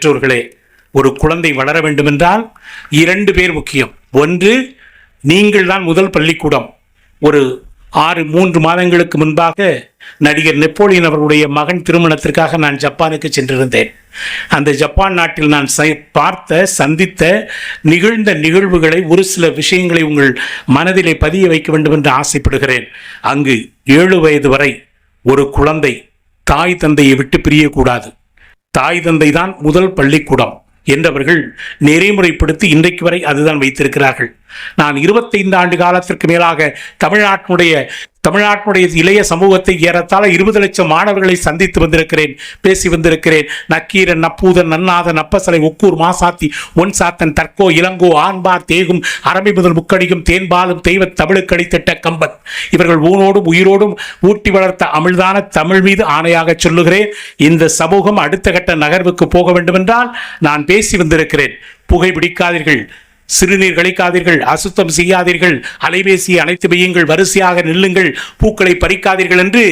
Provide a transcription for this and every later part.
பெற்றோர்களே, ஒரு குழந்தை வளர வேண்டுமென்றால் 2 பேர் முக்கியம். ஒன்று, நீங்கள் தான் முதல் பள்ளிக்கூடம். ஒரு 3 மாதங்களுக்கு முன்பாக நடிகர் நெப்போலியன் அவர்களுடைய மகன் திருமணத்திற்காக நான் ஜப்பானுக்கு சென்றிருந்தேன். அந்த ஜப்பான் நாட்டில் நான் சந்தித்த நிகழ்ந்த நிகழ்வுகளை, ஒரு சில விஷயங்களை உங்கள் மனதிலே பதிய வைக்க வேண்டும் என்று ஆசைப்படுகிறேன். அங்கு 7 வயது வரை ஒரு குழந்தை தாய் தந்தையை விட்டு பிரியக்கூடாது. தாய் தந்தை தான் முதல் பள்ளிக்கூடம் என்றவர்கள் நெறிமுறைப்படுத்தி இன்றைக்கு வரை அதுதான் வைத்திருக்கிறார்கள். நான் 25 ஆண்டு காலத்திற்கு மேலாக தமிழ்நாட்டினுடைய இளைய சமூகத்தை ஏறத்தாழ 20 லட்சம் மாணவர்களை சந்தித்து வந்திருக்கிறேன், பேசி வந்திருக்கிறேன். நக்கீரன், நப்பூதன், நன்னாதன், நப்பசலை, ஒக்கூர், மாசாத்தி, ஒன்சாத்தன், தற்கோ, இளங்கோ, ஆண்பார், தேகும், அரபி முதல் முக்கடியும், தேன்பாலும், தெய்வ தமிழுக்கடித்திட்ட கம்பன், இவர்கள் ஊனோடும் உயிரோடும் ஊட்டி வளர்த்த அமிழ்தான தமிழ் மீது ஆணையாக சொல்லுகிறேன். இந்த சமூகம் அடுத்த கட்ட நகர்வுக்கு போக வேண்டுமென்றால் நான் பேசி வந்திருக்கிறேன். புகை பிடிக்காதீர்கள், சிறுநீர் கழிக்காதீர்கள், அசுத்தம் செய்யாதீர்கள், அலைபேசியை அணைத்து வையுங்கள், வரிசையாக நில்லுங்கள், பூக்களை பறிக்காதீர்கள் என்று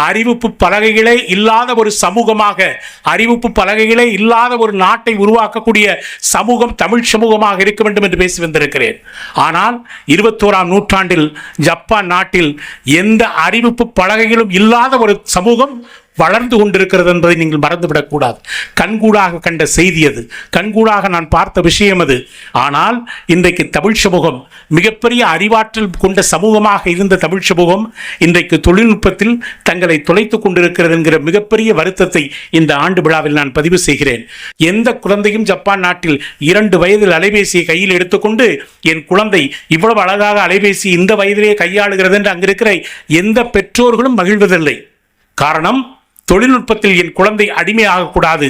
அறிவிப்பு பலகைகளே இல்லாத ஒரு சமூகமாக, அறிவிப்பு பலகைகளே இல்லாத ஒரு நாட்டை உருவாக்கக்கூடிய சமூகம் தமிழ் சமூகமாக இருக்க வேண்டும் என்று பேசி வந்திருக்கிறேன். ஆனால் 21ஆம் நூற்றாண்டில் ஜப்பான் நாட்டில் எந்த அறிவிப்பு பலகைகளும் இல்லாத ஒரு சமூகம் வளர்ந்து கொண்டிருக்கிறது என்பதை நீங்கள் மறந்துவிடக்கூடாது. கண்கூடாக கண்ட செய்தி அது, கண்கூடாக நான் பார்த்த விஷயம் அது. ஆனால் இன்றைக்கு தமிழ் சமூகம் மிகப்பெரிய அறிவாற்றல் கொண்ட சமூகமாக இருந்த தமிழ் சமூகம் இன்றைக்கு தொழில்நுட்பத்தில் தங்களை தொலைத்துக் கொண்டிருக்கிறது என்கிற மிகப்பெரிய வருத்தத்தை இந்த ஆண்டு விழாவில் நான் பதிவு செய்கிறேன். எந்த குழந்தையும் ஜப்பான் நாட்டில் 2 வயதில் அலைபேசியை கையில் எடுத்துக்கொண்டு என் குழந்தை இவ்வளவு அழகாக அலைபேசி இந்த வயதிலேயே கையாளுகிறது என்று அங்கிருக்கிற எந்த பெற்றோர்களும் மகிழ்வதில்லை. காரணம், தொழில்நுட்பத்தில் என் குழந்தை அடிமையாகக்கூடாது,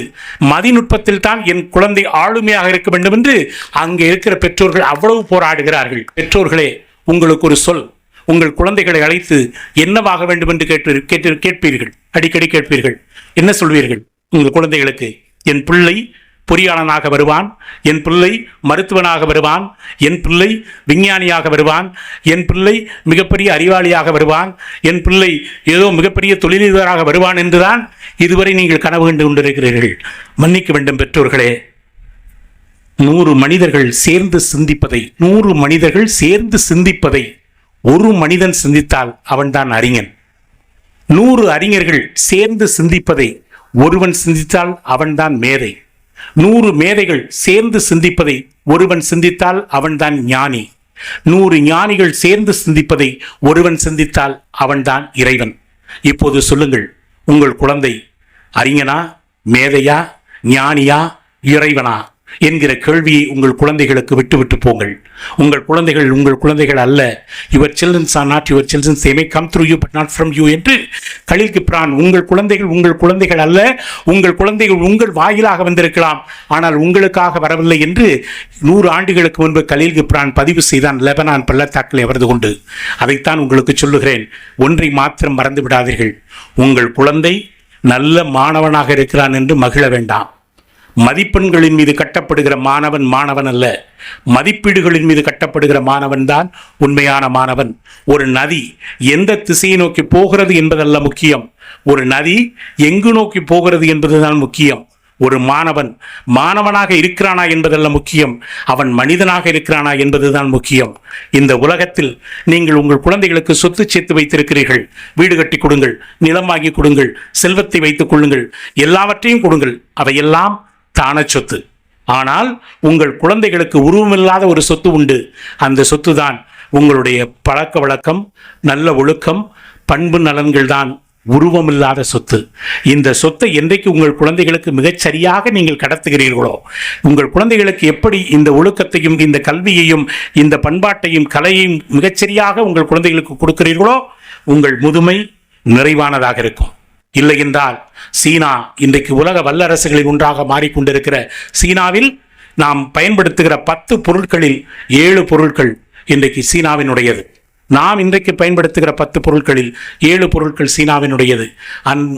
மதிநுட்பத்தில் தான் என் குழந்தை ஆளுமையாக இருக்க வேண்டும் என்று அங்கே இருக்கிற பெற்றோர்கள் அவ்வளவு போராடுகிறார்கள். பெற்றோர்களே, உங்களுக்கு ஒரு சொல், உங்கள் குழந்தைகளை அழைத்து என்னவாக வேண்டும் என்று கேட்பீர்கள், அடிக்கடி கேட்பீர்கள். என்ன சொல்வீர்கள் உங்கள் குழந்தைகளுக்கு? என் பிள்ளை பொறியாளனாக வருவான், என் பிள்ளை மருத்துவனாக வருவான், என் பிள்ளை விஞ்ஞானியாக வருவான், என் பிள்ளை மிகப்பெரிய அறிவாளியாக வருவான், என் பிள்ளை ஏதோ மிகப்பெரிய தொழிலதிபராக வருவான் என்றுதான் இதுவரை நீங்கள் கனவு கண்டு கொண்டிருக்கிறீர்கள். மன்னிக்க வேண்டும் பெற்றோர்களே. 100 மனிதர்கள் சேர்ந்து சிந்திப்பதை ஒரு மனிதன் சிந்தித்தால் அவன்தான் அறிஞன். 100 அறிஞர்கள் சேர்ந்து சிந்திப்பதை ஒருவன் சிந்தித்தால் அவன்தான் மேதை. 100 மேதைகள் சேர்ந்து சிந்திப்பதை ஒருவன் சிந்தித்தால் அவன்தான் ஞானி. 100 ஞானிகள் சேர்ந்து சிந்திப்பதை ஒருவன் சிந்தித்தால் அவன்தான் இறைவன். இப்போது சொல்லுங்கள், உங்கள் குழந்தை அறிஞனா, மேதையா, ஞானியா, இறைவனா என்கிற கேள்வியை உங்கள் குழந்தைகளுக்கு விட்டு போங்கள். உங்கள் குழந்தைகள் அல்ல. Your children are not your children, they may come through you but not from you என்று கலீல் கிப்ரான், உங்கள் குழந்தைகள் அல்ல, உங்கள் குழந்தைகள் உங்கள் வாயிலாக வந்திருக்கலாம், ஆனால் உங்களுக்காக வரவில்லை என்று 100 ஆண்டுகளுக்கு முன்பு கலீல் கிப்ரான் பதிவு செய்தான் லெபனான் பள்ளத்தாக்கில் அவரது கொண்டு. அதைத்தான் உங்களுக்கு சொல்லுகிறேன். ஒன்றை மாத்திரம் மறந்து விடாதீர்கள், உங்கள் குழந்தை நல்ல மாணவனாக இருக்கிறான் என்று மகிழ வேண்டாம். மதிப்பெண்களின் மீது கட்டப்படுகிற மாணவன் அல்ல, மதிப்பீடுகளின் மீது கட்டப்படுகிற மாணவன் தான் உண்மையான மாணவன். ஒரு நதி எந்த திசையை நோக்கி போகிறது என்பதல்ல முக்கியம், ஒரு நதி எங்கு நோக்கி போகிறது என்பதுதான் முக்கியம். ஒரு மாணவனாக இருக்கிறானா என்பதல்ல முக்கியம், அவன் மனிதனாக இருக்கிறானா என்பதுதான் முக்கியம். இந்த உலகத்தில் நீங்கள் உங்கள் குழந்தைகளுக்கு சொத்து சேர்த்து வைத்திருக்கிறீர்கள். வீடு கட்டி கொடுங்கள், நிலம் வாங்கி கொடுங்கள், செல்வத்தை வைத்துக் கொள்ளுங்கள், எல்லாவற்றையும் கொடுங்கள், அவையெல்லாம் தான சொத்து. ஆனால் உங்கள் குழந்தைகளுக்கு உருவமில்லாத ஒரு சொத்து உண்டு. அந்த சொத்து தான் உங்களுடைய பழக்க வழக்கம், நல்ல ஒழுக்கம், பண்பு நலன்கள் தான் உருவமில்லாத சொத்து. இந்த சொத்தை என்றைக்கு உங்கள் குழந்தைகளுக்கு மிகச்சரியாக நீங்கள் கடத்துகிறீர்களோ, உங்கள் குழந்தைகளுக்கு எப்படி இந்த ஒழுக்கத்தையும் இந்த கல்வியையும் இந்த பண்பாட்டையும் கலையையும் மிகச்சரியாக உங்கள் குழந்தைகளுக்கு கொடுக்கிறீர்களோ, உங்கள் முதுமை நிறைவானதாக இருக்கும். இல்லை என்றால் சீனா இன்றைக்கு உலக வல்லரசுகளில் ஒன்றாக மாறிக்கொண்டிருக்கிற சீனாவில் நாம் பயன்படுத்துகிற 10 பொருட்களில் 7 பொருட்கள் இன்றைக்கு சீனாவினுடையது. நாம் இன்றைக்கு பயன்படுத்துகிற 10 பொருட்களில் 7 பொருட்கள் சீனாவினுடையது.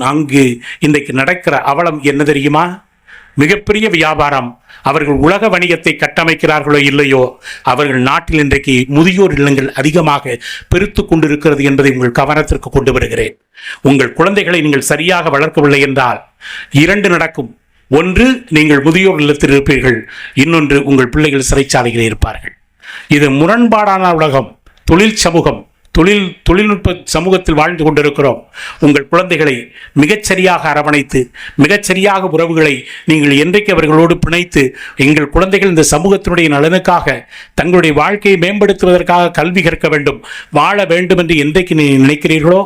அங்கு இன்றைக்கு நடக்கிற அவலம் என்ன தெரியுமா? மிகப்பெரிய வியாபாரம். அவர்கள் உலக வணிகத்தை கட்டமைக்கிறார்களோ இல்லையோ, அவர்கள் நாட்டில் இன்றைக்கு முதியோர் இல்லங்கள் அதிகமாக பெருத்து கொண்டிருக்கிறது என்பதை உங்கள் கவனத்திற்கு கொண்டு வருகிறேன். உங்கள் குழந்தைகளை நீங்கள் சரியாக வளர்க்கவில்லை என்றால் 2 நடக்கும். ஒன்று நீங்கள் முதியோர் இல்லத்தில் இருப்பீர்கள், இன்னொன்று உங்கள் பிள்ளைகள் சிறைச்சாலைகளில் இருப்பார்கள். இது முரண்பாடான உலகம், தொழில் சமூகம், தொழில்நுட்ப சமூகத்தில் வாழ்ந்து கொண்டிருக்கிறோம். உங்கள் குழந்தைகளை மிகச்சரியாக அரவணைத்து மிகச்சரியாக உறவுகளை நீங்கள் என்றைக்கு அவர்களோடு பிணைத்து, எங்கள் குழந்தைகள் இந்த சமூகத்தினுடைய நலனுக்காக தங்களுடைய வாழ்க்கையை மேம்படுத்துவதற்காக கல்வி கற்க வேண்டும், வாழ வேண்டும் என்று என்றைக்கு நினைக்கிறீர்களோ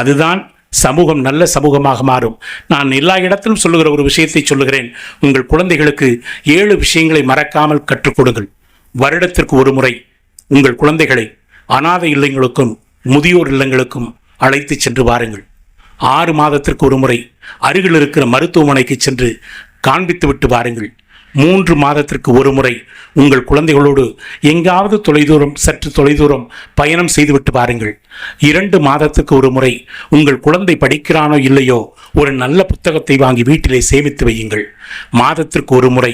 அதுதான் சமூகம் நல்ல சமூகமாக மாறும். நான் எல்லா இடத்திலும் சொல்லுகிற ஒரு விஷயத்தை சொல்லுகிறேன். உங்கள் குழந்தைகளுக்கு 7 விஷயங்களை மறக்காமல் கற்றுக் கொடுங்கள். வருடத்திற்கு ஒரு முறை உங்கள் குழந்தைகளை அனாதை இல்லங்களுக்கும் முதியோர் இல்லங்களுக்கும் அழைத்து சென்று வாருங்கள். 6 மாதத்திற்கு ஒரு முறை அருகில் இருக்கிற மருத்துவமனைக்கு சென்று காண்பித்து விட்டு வாருங்கள். 3 மாதத்திற்கு ஒரு முறை உங்கள் குழந்தைகளோடு எங்காவது சற்று தொலைதூரம் பயணம் செய்துவிட்டு வாருங்கள். 2 மாதத்துக்கு ஒரு முறை உங்கள் குழந்தை படிக்கிறானோ இல்லையோ ஒரு நல்ல புத்தகத்தை வாங்கி வீட்டிலே சேமித்து வையுங்கள். மாதத்திற்கு ஒரு முறை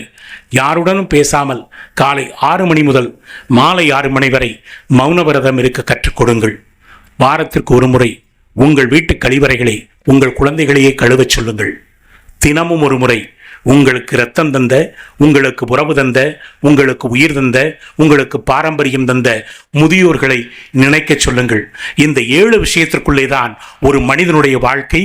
யாருடனும் பேசாமல் காலை 6 மணி முதல் மாலை 6 மணி வரை மௌன விரதம் இருக்க கற்றுக் கொடுங்கள். வாரத்திற்கு ஒரு முறை உங்கள் வீட்டு கழிவறைகளை உங்கள் குழந்தைகளையே கழுவச் சொல்லுங்கள். தினமும் ஒரு முறை உங்களுக்கு இரத்தம் தந்த, உங்களுக்கு உறவு தந்த, உங்களுக்கு உயிர் தந்த, உங்களுக்கு பாரம்பரியம் தந்த முதியோர்களை நினைக்க சொல்லுங்கள். இந்த 7 விஷயத்திற்குள்ளே தான் ஒரு மனிதனுடைய வாழ்க்கை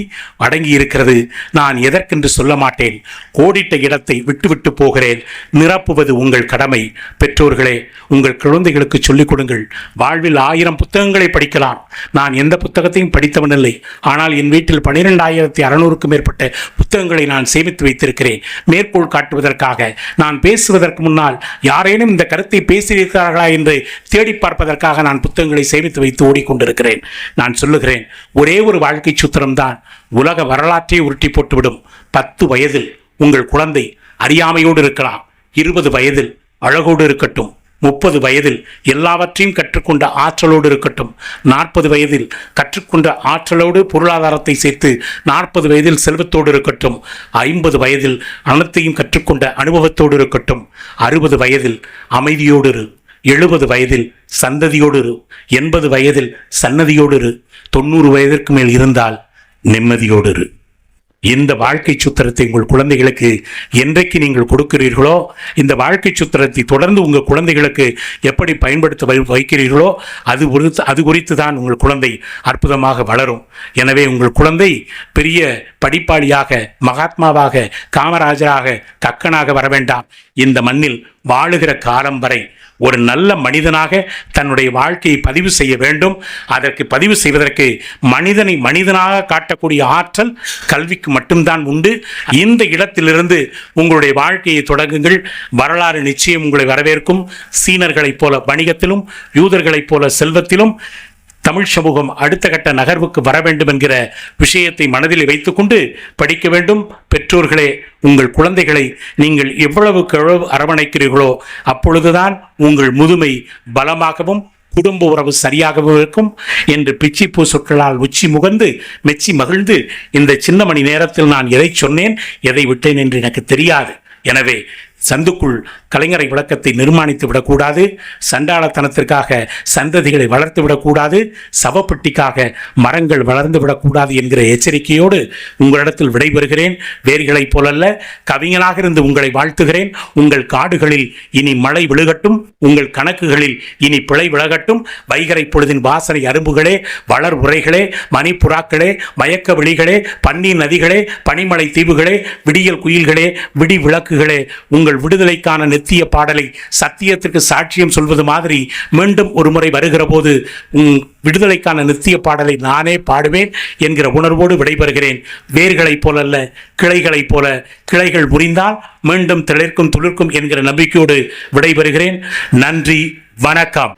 அடங்கி இருக்கிறது. நான் எதற்கென்று சொல்ல மாட்டேன். கோடிட்ட இடத்தை விட்டுவிட்டு போகிறேன். நிரப்புவது உங்கள் கடமை. பெற்றோர்களே, உங்கள் குழந்தைகளுக்கு சொல்லிக் கொடுங்கள். வாழ்வில் 1000 புத்தகங்களை படிக்கலாம். நான் எந்த புத்தகத்தையும் படித்தவனில்லை. ஆனால் என் வீட்டில் 12,600க்கும் மேற்பட்ட புத்தகங்களை நான் சேமித்து வைத்திருக்கிறேன். மேற்கோள் காட்டுவதற்காக, நான் பேசுவதற்கு முன்னால் யாரேனும் இந்த கருத்தை பேசியிருக்கிறார்களா என்று தேடி பார்ப்பதற்காக நான் புத்தகங்களை சேமித்து வைத்து ஓடிக்கொண்டிருக்கிறேன். நான் சொல்லுகிறேன், ஒரே ஒரு வாழ்க்கை சூத்திரம்தான் உலக வரலாற்றை உருட்டி போட்டுவிடும். 10 வயதில் உங்கள் குழந்தை அறியாமையோடு இருக்கலாம், 20 வயதில் அழகோடு இருக்கட்டும், 30 வயதில் எல்லாவற்றையும் கற்றுக்கொண்ட ஆற்றலோடு இருக்கட்டும், 40 வயதில் கற்றுக்கொண்ட ஆற்றலோடு பொருளாதாரத்தை சேர்த்து 40 வயதில் செல்வத்தோடு இருக்கட்டும், 50 வயதில் அனைத்தையும் கற்றுக்கொண்ட அனுபவத்தோடு இருக்கட்டும், 60 வயதில் அமைதியோடு இரு, 70 வயதில் சந்ததியோடு இரு, 80 வயதில் சன்னதியோடு இரு, 90 வயதிற்கு மேல் இருந்தால் நிம்மதியோடு இரு. இந்த வாழ்க்கை சூத்திரத்தை உங்கள் குழந்தைகளுக்கு என்றைக்கு நீங்கள் கொடுக்கிறீர்களோ, இந்த வாழ்க்கை சூத்திரத்தை தொடர்ந்து உங்கள் குழந்தைகளுக்கு எப்படி பயன்படுத்த வைக்கிறீர்களோ அது குறித்து தான் உங்கள் குழந்தை அற்புதமாக வளரும். எனவே உங்கள் குழந்தை பெரிய படிப்பாளியாக, மகாத்மாவாக, காமராஜராக, கக்கனாக வர வேண்டாம். இந்த மண்ணில் வாழுகிற காலம் வரை ஒரு நல்ல மனிதனாக தன்னுடைய வாழ்க்கையை பதிவு செய்ய வேண்டும். அதற்கு பதிவு செய்வதற்கு மனிதனை மனிதனாக காட்டக்கூடிய ஆற்றல் கல்விக்கு மட்டும்தான் உண்டு. இந்த இடத்திலிருந்து உங்களுடைய வாழ்க்கையை தொடங்குங்கள். வரலாறு நிச்சயம் உங்களை வரவேற்கும். சீனர்களைப் போல வணிகத்திலும், யூதர்களைப் போல செல்வத்திலும் தமிழ் சமூகம் அடுத்த கட்ட நகர்வுக்கு வர வேண்டும் என்கிற விஷயத்தை மனதில் வைத்துக்கொண்டு படிக்க வேண்டும். பெற்றோர்களே, உங்கள் குழந்தைகளை நீங்கள் எவ்வளவுக்கு அரவணைக்கிறீர்களோ அப்பொழுதுதான் உங்கள் முதுமை பலமாகவும் குடும்ப உறவு சரியாகவும் இருக்கும் என்று பிச்சிப்பூ சொற்களால் உச்சி முகந்து மெச்சி மகிழ்ந்து இந்த சின்ன மணி நேரத்தில் நான் எதை சொன்னேன், எதை விட்டேன் என்று எனக்கு தெரியாது. எனவே சந்துக்குள் கலைஞரை விளக்கத்தை நிர்மாணித்து விடக்கூடாது. சண்டாளத்தனத்திற்காக சந்ததிகளை வளர்த்து விடக்கூடாது. சவப்பெட்டிக்காக மரங்கள் வளர்ந்து விடக்கூடாது என்கிற எச்சரிக்கையோடு உங்களிடத்தில் விடைபெறுகிறேன். வேர்களைப் போலல்ல, கவிஞனாக இருந்து உங்களை வாழ்த்துகிறேன். உங்கள் காடுகளில் இனி மழை விழுகட்டும், உங்கள் கணக்குகளில் இனி பிழை விலகட்டும். வைகரை பொழுதின் வாசனை அரும்புகளே, வளர் உரைகளே, மணிப்புறாக்களே, மயக்க விழிகளே, பன்னீர் நதிகளே, பனிமலை தீவுகளே, விடியல் குயில்களே, விடி விளக்குகளே, உங்கள் விடுதலைக்கான நித்திய பாடலை சத்தியத்திற்கு சாட்சியம் சொல்வது மாதிரி மீண்டும் ஒரு முறை வருகிற போது விடுதலைக்கான நித்திய பாடலை நானே பாடுவேன் என்கிற உணர்வோடு விடைபெறுகிறேன். வேர்களைப் போலல்ல, கிளைகளைப் போல. கிளைகள் முறிந்தால் மீண்டும் திளைர்க்கும் துளிர்க்கும் என்கிற நம்பிக்கையோடு விடைபெறுகிறேன். நன்றி, வணக்கம்.